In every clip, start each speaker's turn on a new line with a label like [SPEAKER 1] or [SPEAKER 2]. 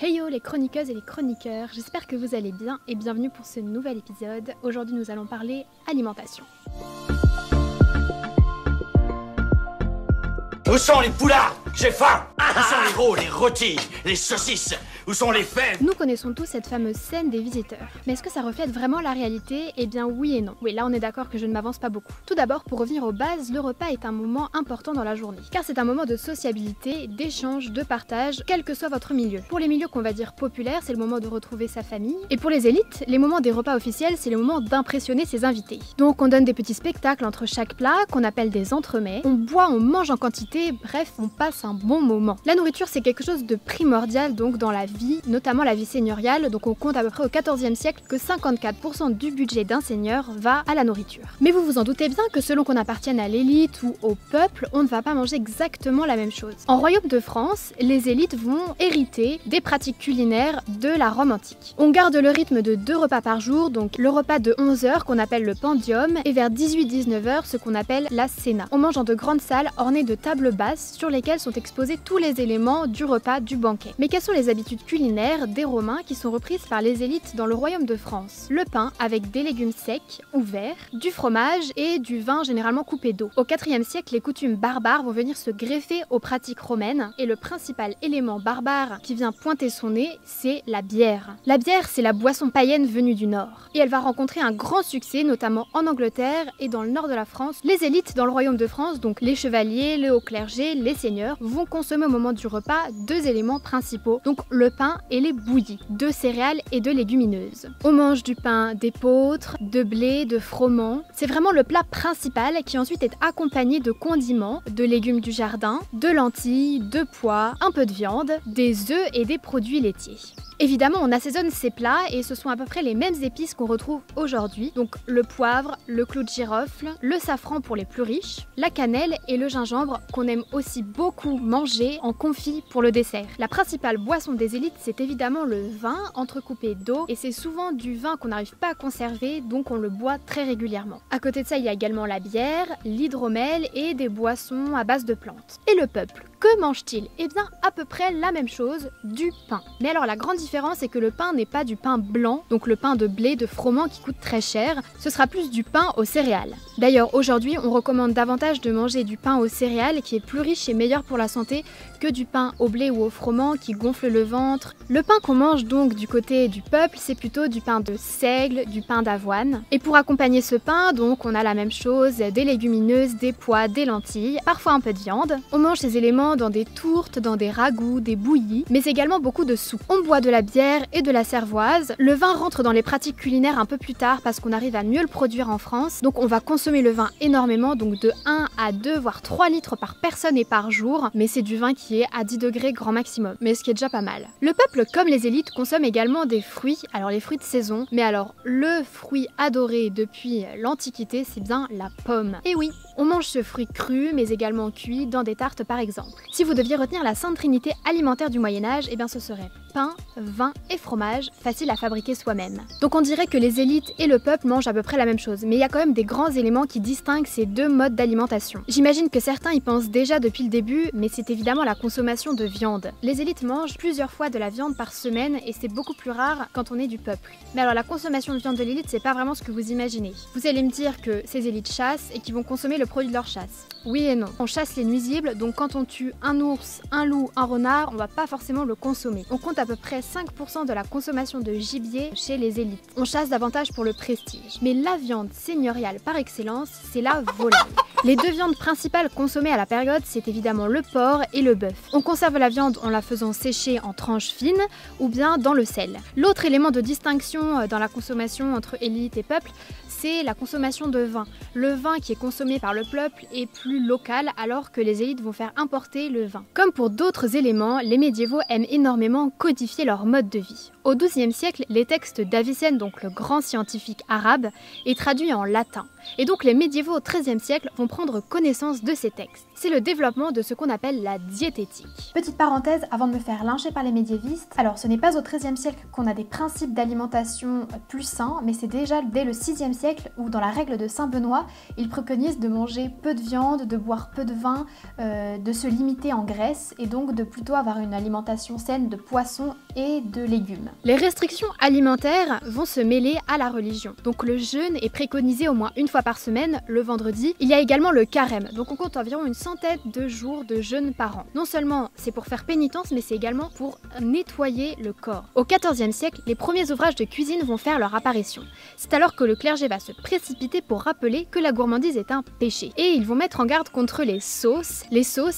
[SPEAKER 1] Hey yo les chroniqueuses et les chroniqueurs, j'espère que vous allez bien et bienvenue pour ce nouvel épisode. Aujourd'hui nous allons parler alimentation.
[SPEAKER 2] Où sont les poulards? J'ai faim! Où sont les rots, les rôtis, les saucisses? Où sont les fèves?
[SPEAKER 1] Nous connaissons tous cette fameuse scène des visiteurs. Mais est-ce que ça reflète vraiment la réalité? Eh bien oui et non. Oui, là on est d'accord que je ne m'avance pas beaucoup. Tout d'abord, pour revenir aux bases, le repas est un moment important dans la journée. Car c'est un moment de sociabilité, d'échange, de partage, quel que soit votre milieu. Pour les milieux qu'on va dire populaires, c'est le moment de retrouver sa famille. Et pour les élites, les moments des repas officiels, c'est le moment d'impressionner ses invités. Donc on donne des petits spectacles entre chaque plat, qu'on appelle des entremets. On boit, on mange en quantité, bref, on passe un bon moment. La nourriture, c'est quelque chose de primordial donc dans la vie, notamment la vie seigneuriale, donc on compte à peu près au XIVe siècle que 54% du budget d'un seigneur va à la nourriture. Mais vous vous en doutez bien que selon qu'on appartienne à l'élite ou au peuple, on ne va pas manger exactement la même chose. En royaume de France, les élites vont hériter des pratiques culinaires de la Rome antique. On garde le rythme de 2 repas par jour, donc le repas de 11h qu'on appelle le pendium, et vers 18-19h ce qu'on appelle la cena. On mange dans de grandes salles ornées de tables basses sur lesquelles sont exposés tous les éléments du repas du banquet. Mais quelles sont les habitudes culinaires des Romains qui sont reprises par les élites dans le royaume de France? Le pain avec des légumes secs ou verts, du fromage et du vin généralement coupé d'eau. Au IVe siècle, les coutumes barbares vont venir se greffer aux pratiques romaines et le principal élément barbare qui vient pointer son nez, c'est la bière. La bière, c'est la boisson païenne venue du Nord. Et elle va rencontrer un grand succès, notamment en Angleterre et dans le nord de la France. Les élites dans le royaume de France, donc les chevaliers, le haut clergé, les seigneurs, vont consommer au moment du repas 2 éléments principaux, donc le pain et les bouillies, de céréales et de légumineuses. On mange du pain d'épeautre, de blé, de froment. C'est vraiment le plat principal qui ensuite est accompagné de condiments, de légumes du jardin, de lentilles, de pois, un peu de viande, des œufs et des produits laitiers. Évidemment, on assaisonne ces plats et ce sont à peu près les mêmes épices qu'on retrouve aujourd'hui, donc le poivre, le clou de girofle, le safran pour les plus riches, la cannelle et le gingembre qu'on aime aussi beaucoup manger en confit pour le dessert. La principale boisson des élites, c'est évidemment le vin entrecoupé d'eau et c'est souvent du vin qu'on n'arrive pas à conserver, donc on le boit très régulièrement. À côté de ça, il y a également la bière, l'hydromel et des boissons à base de plantes. Et le peuple, que mange-t-il? Eh bien, à peu près la même chose, du pain. Mais alors la grande différence, c'est que le pain n'est pas du pain blanc, donc le pain de blé, de froment qui coûte très cher, ce sera plus du pain aux céréales. D'ailleurs, aujourd'hui, on recommande davantage de manger du pain aux céréales qui est plus riche et meilleur pour la santé que du pain au blé ou au froment qui gonfle le ventre. Le pain qu'on mange donc du côté du peuple, c'est plutôt du pain de seigle, du pain d'avoine. Et pour accompagner ce pain, donc on a la même chose, des légumineuses, des pois, des lentilles, parfois un peu de viande. On mange ces éléments dans des tourtes, dans des ragoûts, des bouillies, mais également beaucoup de soupes. On boit de la bière et de la cervoise. Le vin rentre dans les pratiques culinaires un peu plus tard parce qu'on arrive à mieux le produire en France. Donc on va consommer le vin énormément, donc de 1 à 2 voire 3 litres par personne et par jour, mais c'est du vin qui est à 10 degrés grand maximum, mais ce qui est déjà pas mal. Le peuple, comme les élites, consomme également des fruits, alors les fruits de saison, mais alors le fruit adoré depuis l'Antiquité, c'est bien la pomme. Et oui, on mange ce fruit cru, mais également cuit dans des tartes par exemple. Si vous deviez retenir la sainte trinité alimentaire du Moyen-Âge, eh bien ce serait pain, vin et fromage, facile à fabriquer soi-même. Donc on dirait que les élites et le peuple mangent à peu près la même chose, mais il y a quand même des grands éléments qui distinguent ces 2 modes d'alimentation. J'imagine que certains y pensent déjà depuis le début, mais c'est évidemment la consommation de viande. Les élites mangent plusieurs fois de la viande par semaine et c'est beaucoup plus rare quand on est du peuple. Mais alors la consommation de viande de l'élite, c'est pas vraiment ce que vous imaginez. Vous allez me dire que ces élites chassent et qu'ils vont consommer le produit de leur chasse. Oui et non. On chasse les nuisibles, donc quand on tue un ours, un loup, un renard, on va pas forcément le consommer. On compte à peu près 5% de la consommation de gibier chez les élites. On chasse davantage pour le prestige. Mais la viande seigneuriale par excellence, c'est la volaille. Les 2 viandes principales consommées à la période, c'est évidemment le porc et le bœuf. On conserve la viande en la faisant sécher en tranches fines ou bien dans le sel. L'autre élément de distinction dans la consommation entre élite et peuple, c'est la consommation de vin. Le vin qui est consommé par le peuple est plus local alors que les élites vont faire importer le vin. Comme pour d'autres éléments, les médiévaux aiment énormément codifier leur mode de vie. Au XIIe siècle, les textes d'Avicenne, donc le grand scientifique arabe, est traduit en latin. Et donc les médiévaux au XIIIe siècle vont prendre connaissance de ces textes. C'est le développement de ce qu'on appelle la diététique. Petite parenthèse avant de me faire lyncher par les médiévistes, alors ce n'est pas au XIIIe siècle qu'on a des principes d'alimentation plus sains, mais c'est déjà dès le VIe siècle où dans la règle de Saint Benoît, il préconise de manger peu de viande, de boire peu de vin, de se limiter en graisse et donc de plutôt avoir une alimentation saine de poissons et de légumes. Les restrictions alimentaires vont se mêler à la religion. Donc le jeûne est préconisé au moins une fois par semaine, le vendredi. Il y a également le carême, donc on compte environ une centaine de jours de jeûne par an. Non seulement c'est pour faire pénitence, mais c'est également pour nettoyer le corps. Au XIVe siècle, les premiers ouvrages de cuisine vont faire leur apparition. C'est alors que le clergé va se précipiter pour rappeler que la gourmandise est un péché. Et ils vont mettre en garde contre les sauces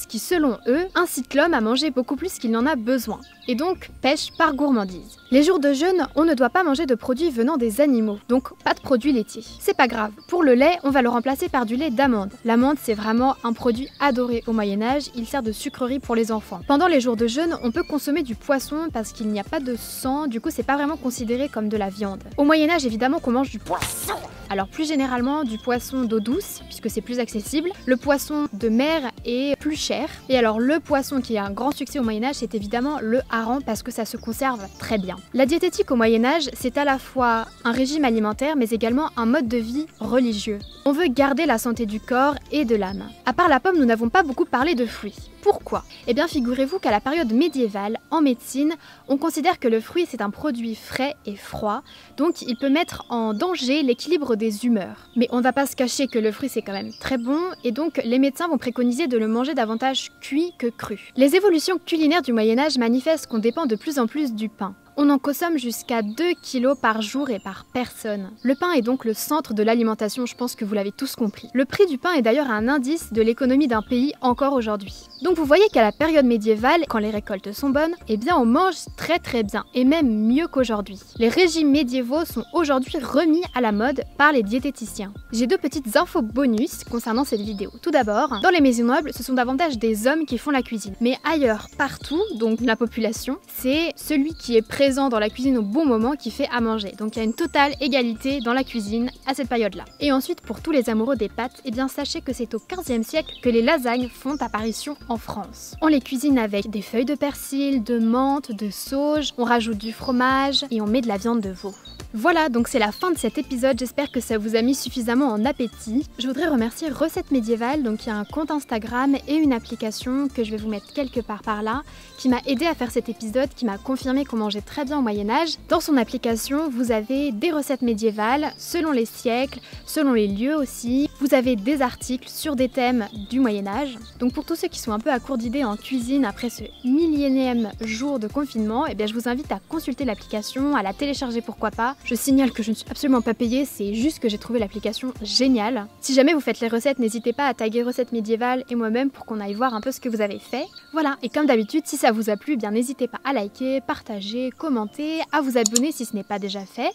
[SPEAKER 1] qui, selon eux, incitent l'homme à manger beaucoup plus qu'il n'en a besoin, et donc pêche par gourmandise. Les jours de jeûne, on ne doit pas manger de produits venant des animaux, donc pas de produits laitiers. C'est pas grave, pour le lait, on va le remplacer par du lait d'amande. L'amande, c'est vraiment un produit adoré au Moyen-Âge, il sert de sucrerie pour les enfants. Pendant les jours de jeûne, on peut consommer du poisson parce qu'il n'y a pas de sang, du coup c'est pas vraiment considéré comme de la viande. Au Moyen-Âge, évidemment qu'on mange du poisson. Alors plus généralement du poisson d'eau douce, puisque c'est plus accessible. Le poisson de mer est plus cher. Et alors le poisson qui a un grand succès au Moyen-Âge, c'est évidemment le hareng parce que ça se conserve très bien. La diététique au Moyen-Âge, c'est à la fois un régime alimentaire mais également un mode de vie religieux. On veut garder la santé du corps et de l'âme. À part la pomme, nous n'avons pas beaucoup parlé de fruits. Pourquoi ? Eh bien figurez-vous qu'à la période médiévale, en médecine, on considère que le fruit c'est un produit frais et froid, donc il peut mettre en danger l'équilibre des humeurs. Mais on ne va pas se cacher que le fruit c'est quand même très bon, et donc les médecins vont préconiser de le manger davantage cuit que cru. Les évolutions culinaires du Moyen-Âge manifestent qu'on dépend de plus en plus du pain. On en consomme jusqu'à 2 kg par jour et par personne. Le pain est donc le centre de l'alimentation, je pense que vous l'avez tous compris. Le prix du pain est d'ailleurs un indice de l'économie d'un pays encore aujourd'hui. Donc vous voyez qu'à la période médiévale, quand les récoltes sont bonnes, eh bien on mange très bien, et même mieux qu'aujourd'hui. Les régimes médiévaux sont aujourd'hui remis à la mode par les diététiciens. J'ai 2 petites infos bonus concernant cette vidéo. Tout d'abord, dans les maisons nobles, ce sont davantage des hommes qui font la cuisine. Mais ailleurs, partout, donc la population, c'est celui qui est présent dans la cuisine au bon moment qui fait à manger. Donc il y a une totale égalité dans la cuisine à cette période-là. Et ensuite, pour tous les amoureux des pâtes, eh bien sachez que c'est au XVe siècle que les lasagnes font apparition en France. On les cuisine avec des feuilles de persil, de menthe, de sauge, on rajoute du fromage et on met de la viande de veau. Voilà, donc c'est la fin de cet épisode, j'espère que ça vous a mis suffisamment en appétit. Je voudrais remercier Recettes Médiévales, donc il y a un compte Instagram et une application que je vais vous mettre quelque part par là, qui m'a aidé à faire cet épisode, qui m'a confirmé qu'on mangeait très bien au Moyen-Âge. Dans son application, vous avez des recettes médiévales, selon les siècles, selon les lieux aussi. Vous avez des articles sur des thèmes du Moyen-Âge. Donc pour tous ceux qui sont un peu à court d'idées en cuisine après ce millionième jour de confinement, eh bien je vous invite à consulter l'application, à la télécharger pourquoi pas. Je signale que je ne suis absolument pas payée, c'est juste que j'ai trouvé l'application géniale. Si jamais vous faites les recettes, n'hésitez pas à taguer Recettes Médiévales et moi-même pour qu'on aille voir un peu ce que vous avez fait. Voilà, et comme d'habitude, si ça vous a plu, eh bien n'hésitez pas à liker, partager, commenter, à vous abonner si ce n'est pas déjà fait,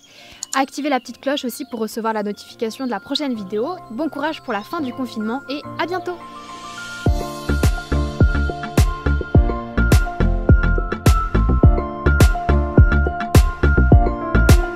[SPEAKER 1] à activer la petite cloche aussi pour recevoir la notification de la prochaine vidéo. Bon courage pour la fin du confinement et à bientôt!